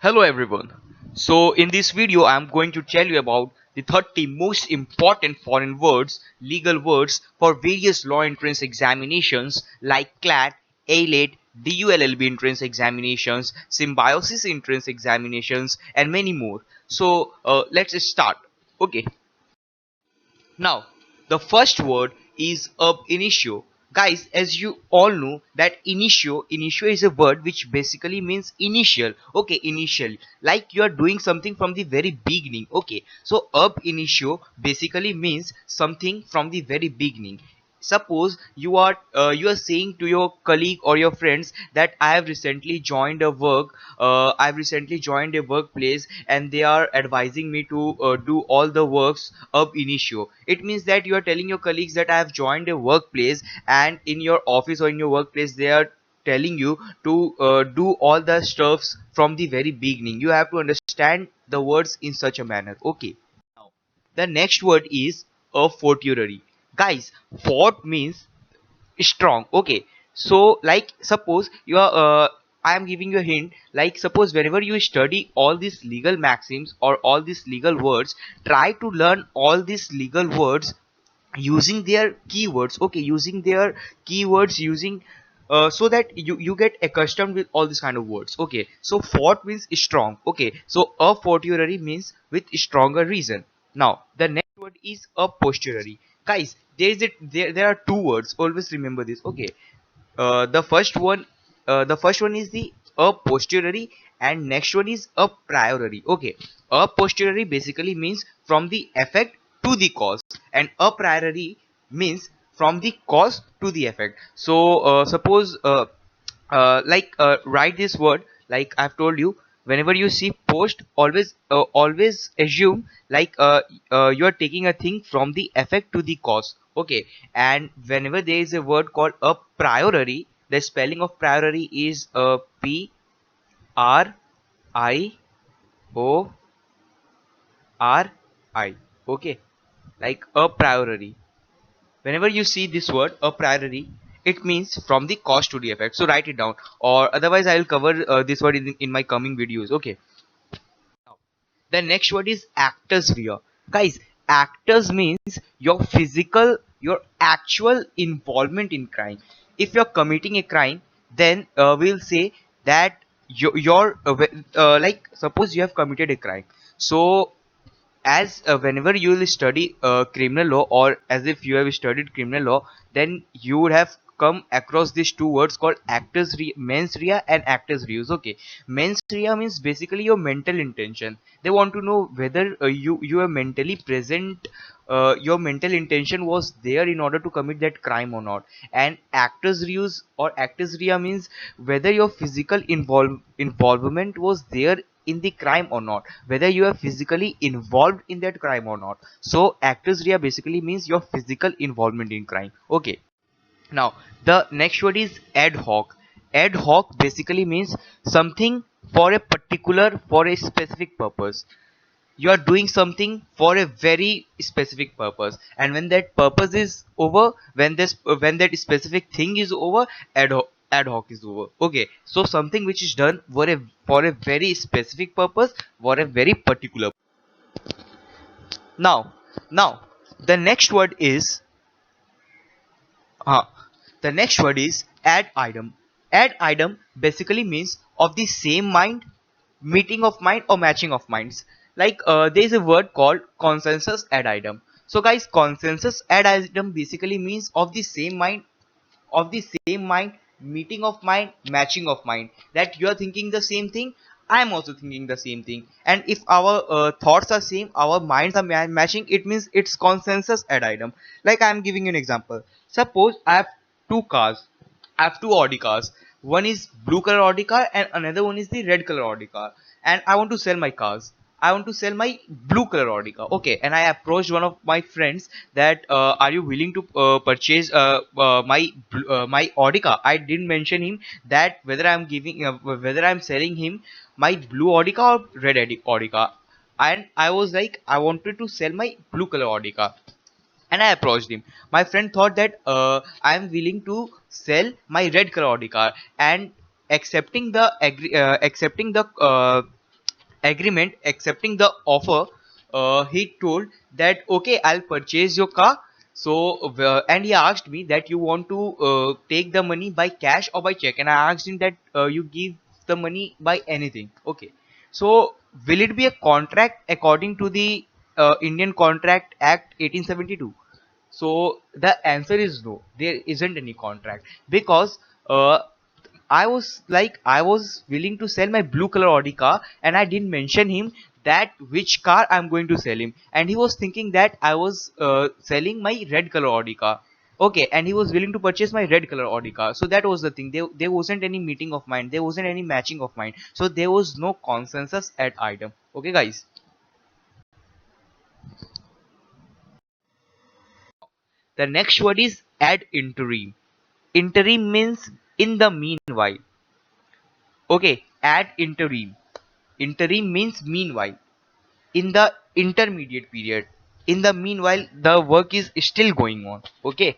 Hello everyone. So in this video I am going to tell you about the 30 most important foreign words, legal words for various law entrance examinations like CLAT, AILET, DULLB entrance examinations, symbiosis entrance examinations and many more. So let's start. Okay. Now, the first word is ab initio. Guys, as you all know that initio is a word which basically means initial. Okay, initial. Like you are doing something from the very beginning. Okay, so ab initio basically means something from the very beginning. Suppose you are saying to your colleague or your friends that I've recently joined a workplace and they are advising me to do all the works ab initio. It means that you are telling your colleagues that I have joined a workplace, and in your office or in your workplace they are telling you to do all the stuffs from the very beginning. You have to understand the words in such a manner. Okay. Now, the next word is a fortiori. Guys, fort means strong. Okay, so like suppose you are I am giving you a hint. Like suppose whenever you study all these legal maxims or all these legal words, try to learn all these legal words using their keywords. Okay, using their keywords, using so that you get accustomed with all these kind of words. Okay, so fort means strong. Okay, so a fortiori means with stronger reason. Now the next word is a posteriori. Guys, there are two words, always remember this. Okay, the first one is the a posteriori and next one is a priori. Okay, a posteriori basically means from the effect to the cause, and a priori means from the cause to the effect. So suppose write this word like I've told you. Whenever you see post, always assume like you are taking a thing from the effect to the cause. Okay, and whenever there is a word called a priori, the spelling of priori is P-R-I-O-R-I. Okay, like a priori. Whenever you see this word a priori, it means from the cause to the effect. So write it down, or otherwise I will cover this word in my coming videos. Okay. Now, the next word is actus rea. Guys, actus means your actual involvement in crime. If you're committing a crime, then we'll say that like suppose you have committed a crime. So as whenever you will study criminal law, or as if you have studied criminal law, then you would have come across these two words called mens rea and actus reus. Okay, mens rea means basically your mental intention. They want to know whether you are mentally present, your mental intention was there in order to commit that crime or not. And actus reus or actus rea means whether your physical involvement was there in the crime or not, whether you are physically involved in that crime or not. So actus rea basically means your physical involvement in crime. Okay. Now the next word is ad hoc. Ad hoc basically means something for a particular, for a specific purpose. You are doing something for a very specific purpose, and when that purpose is over, when that specific thing is over, ad hoc is over. Okay, so something which is done for a very specific purpose, for a very particular. Now the next word is uh, ad idem. Ad idem basically means of the same mind, meeting of mind or matching of minds. Like there is a word called consensus ad idem. So guys, consensus ad idem basically means of the same mind, meeting of mind, matching of mind, that you are thinking the same thing, I am also thinking the same thing, and if our thoughts are same, our minds are matching, it means it's consensus ad idem. Like I am giving you an example. Suppose I have two cars, I have two Audi cars. One is blue color Audi car and another one is the red color Audi car, and I want to sell my cars. I want to sell my blue color Audi car. Okay, and I approached one of my friends that are you willing to purchase my Audi car? I didn't mention him that whether I'm selling him my blue Audi car or red Audi car. And I was like, I wanted to sell my blue color Audi car, and I approached him. My friend thought that I am willing to sell my red color Audi car, and accepting the agreement, accepting the offer, he told that okay, I'll purchase your car. So and he asked me that you want to take the money by cash or by check, and I asked him that you give the money by anything. Okay, so will it be a contract according to the Indian Contract Act 1872? So the answer is no, there isn't any contract, because uh, I was willing to sell my blue color Audi car, and I didn't mention him that which car I'm going to sell him, and he was thinking that I was selling my red color Audi car. Okay, and he was willing to purchase my red color Audi car. So that was the thing. There wasn't any meeting of mind. There wasn't any matching of mind. So there was no consensus at item. Okay, guys. The next word is ad interim. Interim means in the meanwhile. Okay, ad interim. Interim means meanwhile. In the intermediate period. In the meanwhile, the work is still going on. Okay.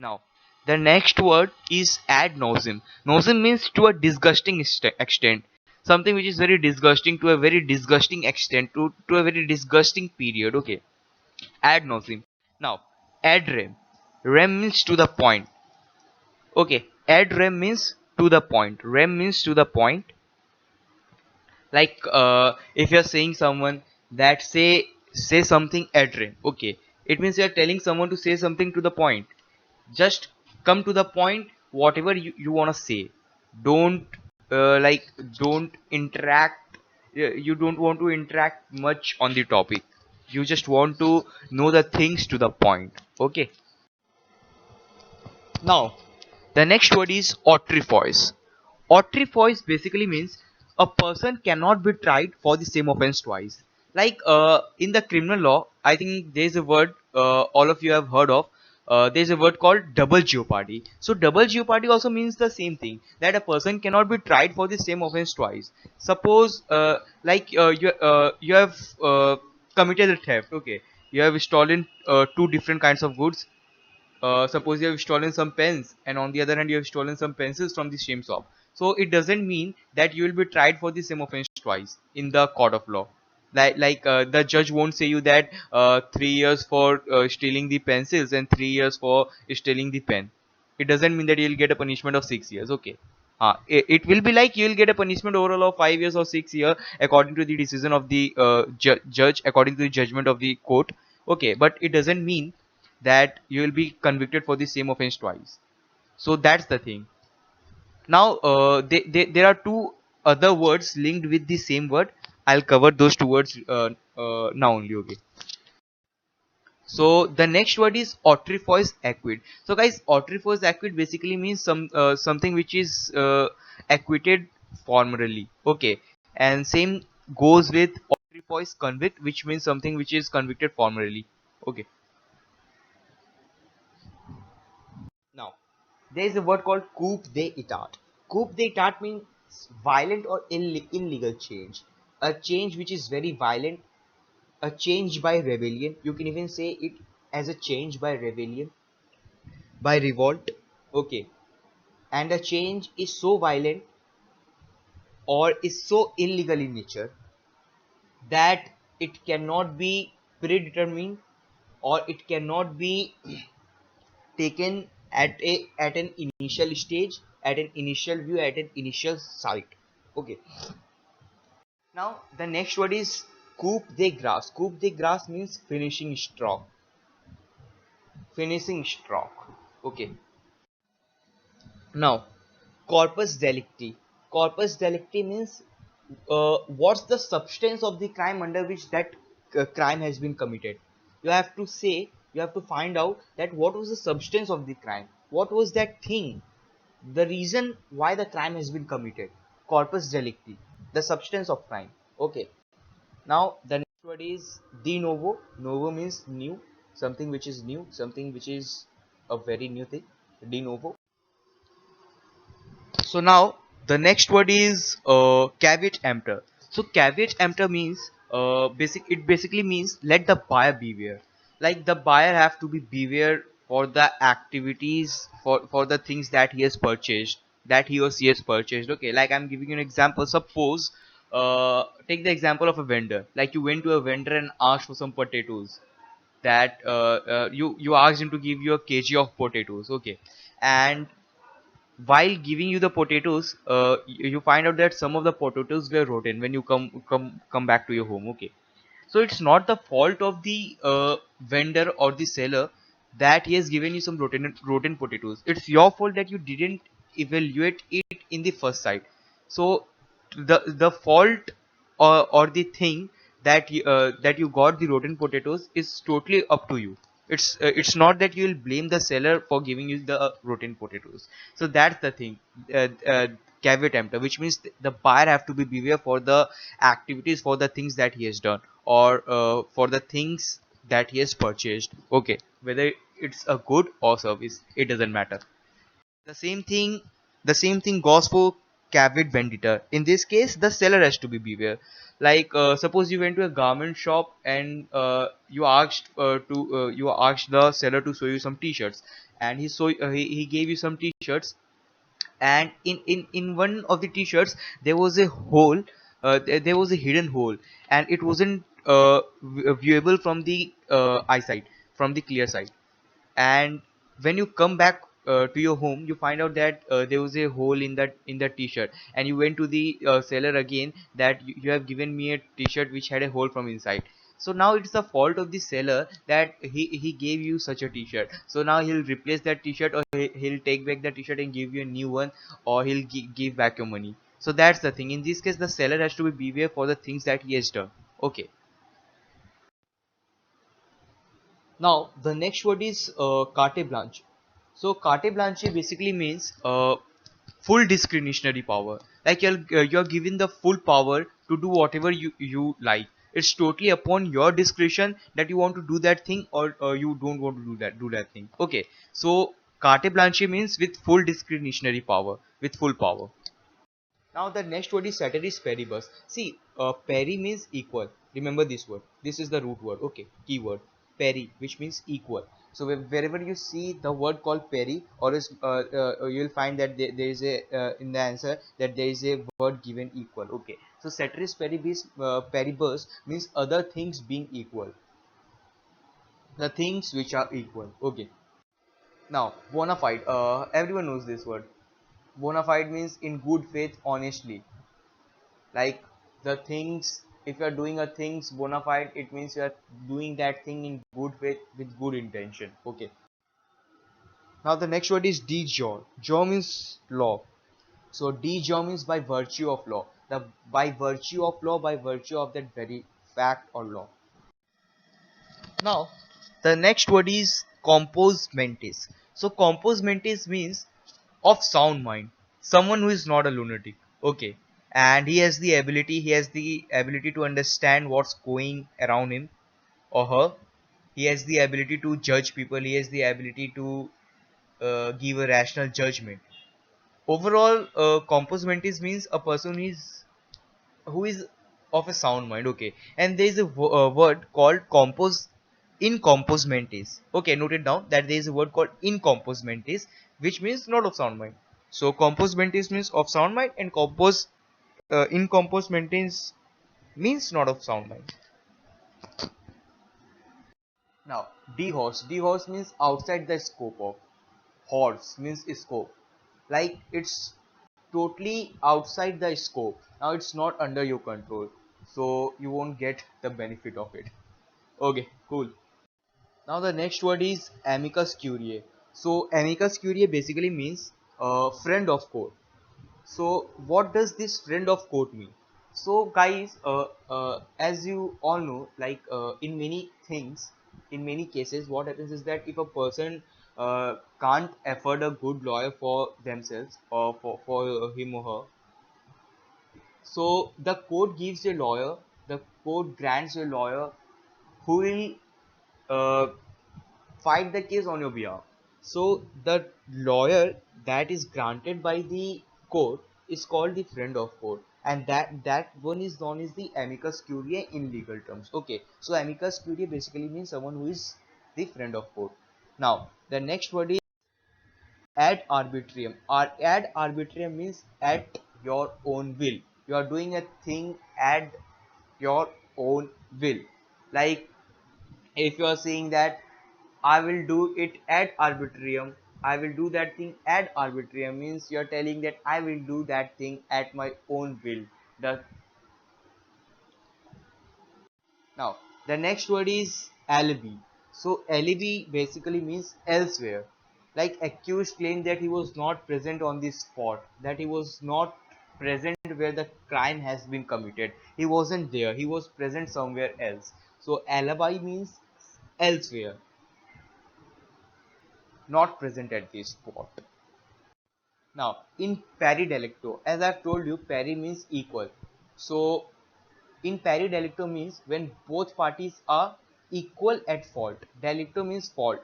Now, the next word is ad nauseam. Nauseam means to a disgusting extent. Something which is very disgusting to a very disgusting extent, to a very disgusting period. Okay. Ad nauseam. Now, ad rem. Rem means to the point. Okay. Ad rem means to the point. Rem means to the point. Like if you're saying someone that say something ad rem. Okay. It means you're telling someone to say something to the point. Just come to the point, whatever you want to say. Don't don't interact. You don't want to interact much on the topic. You just want to know the things to the point. Okay. Now, the next word is Autrefois. Autrefois basically means a person cannot be tried for the same offense twice. Like in the criminal law, I think there is a word all of you have heard of. There is a word called double jeopardy. So double jeopardy also means the same thing, that a person cannot be tried for the same offense twice. Suppose you have committed a theft. Okay, you have stolen two different kinds of goods. Suppose you have stolen some pens, and on the other hand you have stolen some pencils from the same shop. So it doesn't mean that you will be tried for the same offense twice in the court of law. The judge won't say you that 3 years for stealing the pencils and 3 years for stealing the pen. It doesn't mean that you'll get a punishment of 6 years. Okay. It will be like you'll get a punishment overall of 5 years or 6 years according to the decision of the judge, according to the judgment of the court. Okay, but it doesn't mean that you will be convicted for the same offense twice. So that's the thing. Now there are two other words linked with the same word. I'll cover those two words now only. Okay. So the next word is Autrefois acquit. So guys, Autrefois acquit basically means something which is acquitted formally. Okay, and same goes with Autrefois convict, which means something which is convicted formally. Okay. Now, there is a word called coup d'état. Coup d'état means violent or illegal change. A change which is very violent, a change by rebellion. You can even say it as a change by rebellion, by revolt. Okay. And a change is so violent or is so illegal in nature that it cannot be predetermined, or it cannot be taken at an initial stage, at an initial view, at an initial sight. Okay. Now the next word is coup de grace. Coup de grace means finishing stroke. Finishing stroke. Okay. Now corpus delicti. Corpus delicti means what's the substance of the crime under which that crime has been committed. You have to say, you have to find out that what was the substance of the crime, what was that thing, the reason why the crime has been committed. Corpus delicti, the substance of crime. Okay. Now the next word is de novo. Novo means new, something which is new, something which is a very new thing. De novo. So now the next word is caveat emptor. So caveat emptor means it basically means let the buyer beware. Like the buyer have to be beware for the activities, for the things that he has purchased, that he or she has purchased. Okay, like I'm giving you an example. Suppose take the example of a vendor. Like you went to a vendor and asked for some potatoes. That you asked him to give you a kg of potatoes. Okay, and while giving you the potatoes, you find out that some of the potatoes were rotten when you come back to your home. Okay, so it's not the fault of the vendor or the seller that he has given you some rotten potatoes. It's your fault that you didn't evaluate it in the first sight. So the fault or the thing that you got the rotten potatoes is totally up to you. It's not that you will blame the seller for giving you the rotten potatoes. So that's the thing. Caveat emptor, which means the buyer have to be beware for the activities, for the things that he has done, or for the things that he has purchased. Okay, whether it's a good or service, it doesn't matter. The same thing the same thing goes for caveat venditor. In this case, the seller has to be beware. Like suppose you went to a garment shop and you asked the seller to show you some t-shirts, and he gave you some t-shirts, and in one of the t-shirts there was a hole. There was a hidden hole, and it wasn't viewable from the eyesight, from the clear side. And when you come back to your home, you find out that there was a hole in that t-shirt, and you went to the seller again that you have given me a t-shirt which had a hole from inside. So now it's the fault of the seller that he gave you such a t-shirt. So now he'll replace that t-shirt, or he'll take back the t-shirt and give you a new one, or he'll give back your money. So that's the thing. In this case, the seller has to be beware for the things that he has done. Okay. Now the next word is carte blanche. So carte blanche basically means full discretionary power. Like you're given the full power to do whatever you like. It's totally upon your discretion that you want to do that thing, or you don't want to do that thing. Okay, so carte blanche means with full discretionary power, with full power. Now the next word is ceteris paribus. See, pari means equal. Remember this word. This is the root word. Okay, keyword pari, which means equal. So wherever you see the word called pari, or is you'll find that there is a in the answer that there is a word given equal. Okay, so ceteris paribus means other things being equal. The things which are equal. Okay. Now bona fide. Everyone knows this word. Bona fide means in good faith, honestly. Like the things, if you are doing a things bona fide, it means you are doing that thing in good faith with good intention. Okay, now the next word is de jure. Jure means law. So de jure means by virtue of law, the by virtue of law, by virtue of that very fact or law. Now the next word is compos mentis. So compos mentis means of sound mind, someone who is not a lunatic. Okay, and he has the ability to understand what's going around him or her. He has the ability to judge people. He has the ability to give a rational judgment. Overall, compos mentis means a person who is of a sound mind. Okay, and there is a word called compos in compos mentis. Okay, note it down that there is a word called in compos mentis, which means not of sound mind. So compos mentis means of sound mind, and compos in compos mentis means not of sound mind. Now de-horse means outside the scope of. Horse means scope, like it's totally outside the scope. Now it's not under your control, so you won't get the benefit of it. Okay, cool. Now the next word is amicus curiae. So amicus curiae basically means friend of court. So what does this friend of court mean? So guys, as you all know, like in many things, in many cases, what happens is that if a person can't afford a good lawyer for themselves, or for him or her, so the court gives a lawyer, the court grants a lawyer who will uh, fight the case on your behalf. So the lawyer that is granted by the court is called the friend of court, and that one is known as the amicus curiae in legal terms. Okay, so amicus curiae basically means someone who is the friend of court. Now the next word is ad arbitrarium. Ad arbitrarium means at your own will. You are doing a thing at your own will. Like if you are saying that I will do it at arbitrium, I will do that thing at arbitrium means you are telling that I will do that thing at my own will. The Now, the next word is LLB. So, LLB basically means elsewhere. Like accused claimed that he was not present on the spot, that he was not present where the crime has been committed. He wasn't there, he was present somewhere else. So, alibi means elsewhere, not present at the spot. Now, in pari delicto, as I've told you, pari means equal. So, in pari delicto means when both parties are equal at fault. Delicto means fault.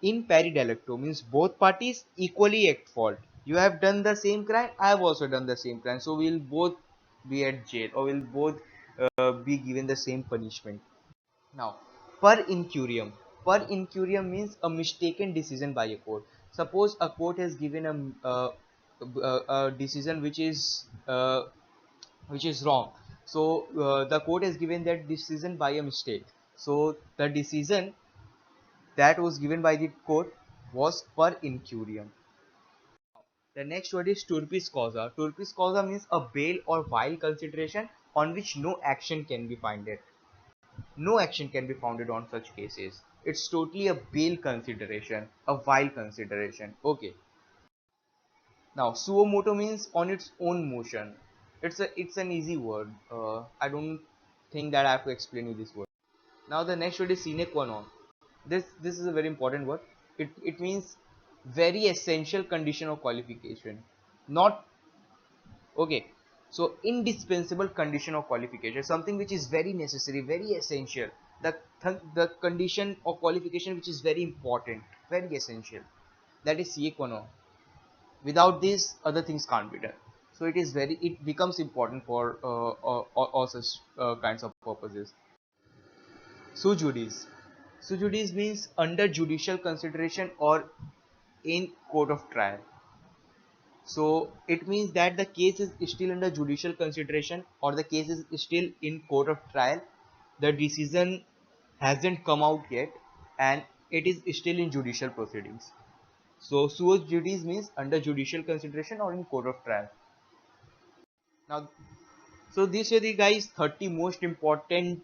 In pari delicto means both parties equally at fault. You have done the same crime, I have also done the same crime. So we'll both be at jail, or we'll both be given the same punishment. Now, per incuriam. Per incuriam means a mistaken decision by a court. Suppose a court has given a decision which is wrong. So the court has given that decision by a mistake. So the decision that was given by the court was per incuriam. The next word is turpis causa. Turpis causa means a bail or vile consideration on which no action can be founded. No action can be founded on such cases. It's totally a bail consideration, a vile consideration. Okay. Now, suo motu means on its own motion. It's an easy word. I don't think that I have to explain you this word. Now, the next word is sine qua non. This is a very important word. It means very essential condition of qualification. Not okay. So, indispensable condition of qualification, something which is very necessary, very essential. The condition of qualification which is very important, very essential. That is sine qua non. Without this, other things can't be done. So it becomes important for all such kinds of purposes. So judice. So judice means under judicial consideration or in court of trial. So it means that the case is still under judicial consideration or the case is still in court of trial. The decision hasn't come out yet and it is still in judicial proceedings. So suo judice means under judicial consideration or in court of trial. Now, so these are the guys 30 most important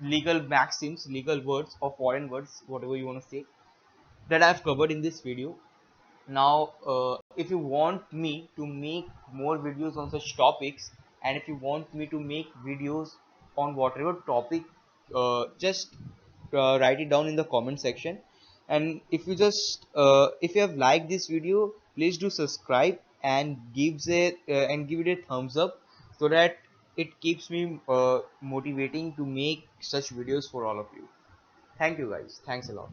legal maxims, legal words or foreign words, whatever you want to say, that I've covered in this video. Now, if you want me to make more videos on such topics, and if you want me to make videos on whatever topic, just write it down in the comment section. And if you have liked this video, please do subscribe and give it a thumbs up, so that it keeps me motivating to make such videos for all of you. Thank you guys. Thanks a lot.